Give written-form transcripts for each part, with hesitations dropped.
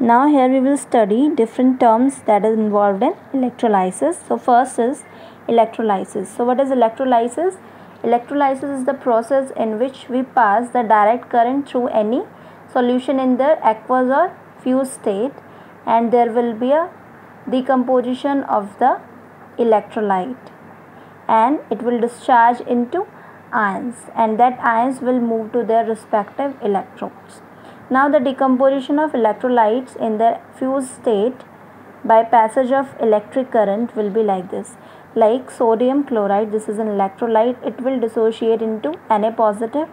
Now here we will study different terms that is involved in electrolysis. So first is electrolysis. So what is electrolysis? Electrolysis is the process in which we pass the direct current through any solution in the aqueous or fused state, and there will be a decomposition of the electrolyte and it will discharge into ions, and that ions will move to their respective electrodes. Now the decomposition of electrolytes in their fused state by passage of electric current will be like this. Like sodium chloride, this is an electrolyte, it will dissociate into Na positive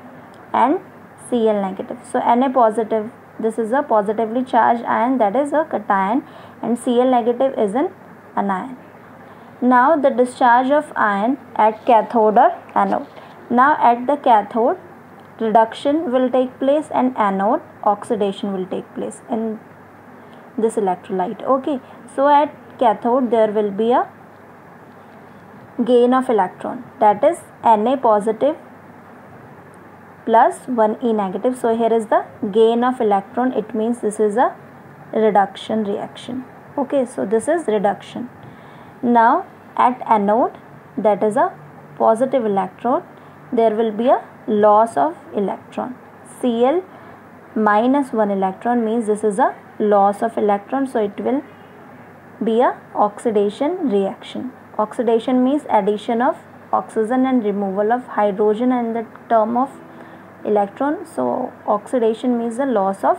and Cl negative. So Na positive, this is a positively charged ion, that is a cation, and Cl negative is an anion. Now the discharge of ion at cathode or anode. Now at the cathode, reduction will take place, and anode, oxidation will take place in this electrolyte. Okay, so at cathode there will be a gain of electron, that is Na positive plus 1E negative. So here is the gain of electron, it means this is a reduction reaction. Okay, so this is reduction. Now at anode, that is a positive electrode, there will be a loss of electron. Cl minus 1 electron means this is a loss of electron, so it will be a oxidation reaction. Oxidation means addition of oxygen and removal of hydrogen in the term of electron. So oxidation means the loss of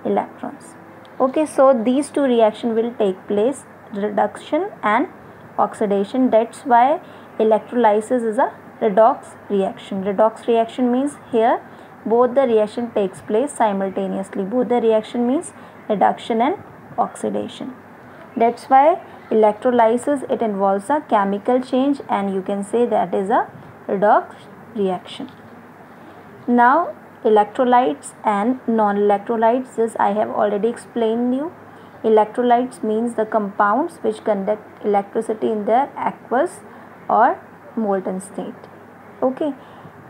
electrons. Okay, so these two reactions will take place, reduction and oxidation. That's why electrolysis is a redox reaction. Redox reaction means here both the reaction takes place simultaneously. Both the reaction means reduction and oxidation. That's why electrolysis, it involves a chemical change, and you can say that is a redox reaction. Now electrolytes and non-electrolytes, this I have already explained you. Electrolytes means the compounds which conduct electricity in their aqueous or molten state. Okay,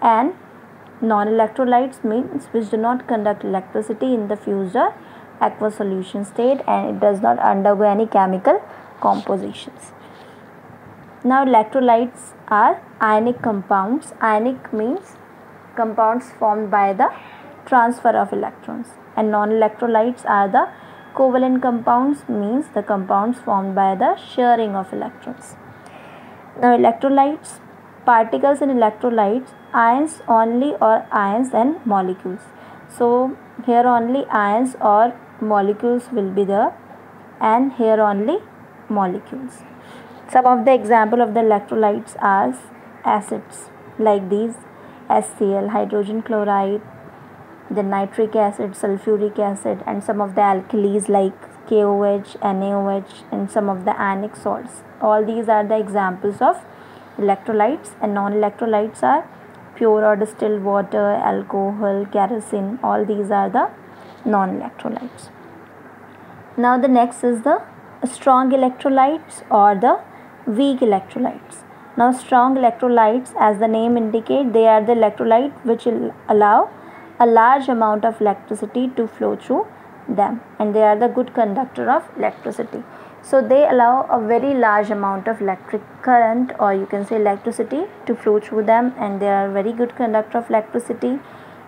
and non-electrolytes means which do not conduct electricity in the fused or aqueous solution state, and it does not undergo any chemical compositions. Now electrolytes are ionic compounds. Ionic means compounds formed by the transfer of electrons, and non-electrolytes are the covalent compounds, means the compounds formed by the sharing of electrons. Now electrolytes, particles in electrolytes, ions only or ions and molecules. So here only ions or molecules will be there, and here only molecules. Some of the example of the electrolytes are acids like these: HCl, hydrogen chloride, the nitric acid, sulfuric acid, and some of the alkalis like KOH, NaOH, and some of the ionic salts. All these are the examples of electrolytes. And non-electrolytes are pure or distilled water, alcohol, kerosene. All these are the non-electrolytes. Now the next is the strong electrolytes or the weak electrolytes. Now strong electrolytes, as the name indicates, they are the electrolyte which will allow a large amount of electricity to flow through them, and they are the good conductor of electricity. So they allow a very large amount of electric current, or you can say electricity, to flow through them, and they are very good conductor of electricity,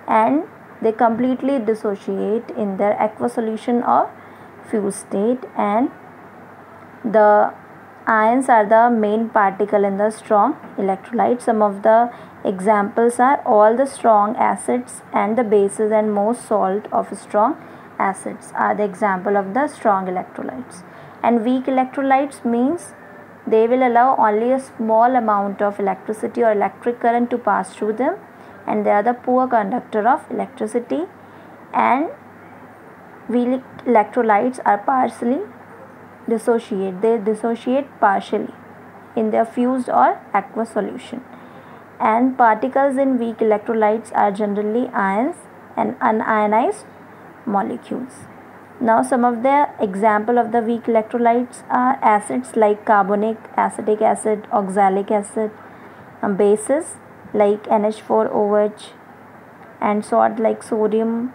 and they completely dissociate in their aqueous solution or fused state, and the ions are the main particle in the strong electrolyte. Some of the examples are all the strong acids and the bases and most salt of strong acids are the example of the strong electrolytes. And weak electrolytes means they will allow only a small amount of electricity or electric current to pass through them, and they are the poor conductor of electricity. And weak electrolytes are partially dissociate. They dissociate partially in their fused or aqueous solution. And particles in weak electrolytes are generally ions and unionized molecules. Now some of the example of the weak electrolytes are acids like carbonic, acetic acid, oxalic acid, bases like NH4OH, and salt like sodium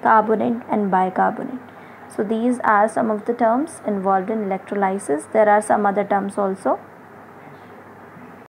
carbonate and bicarbonate. So these are some of the terms involved in electrolysis. There are some other terms also.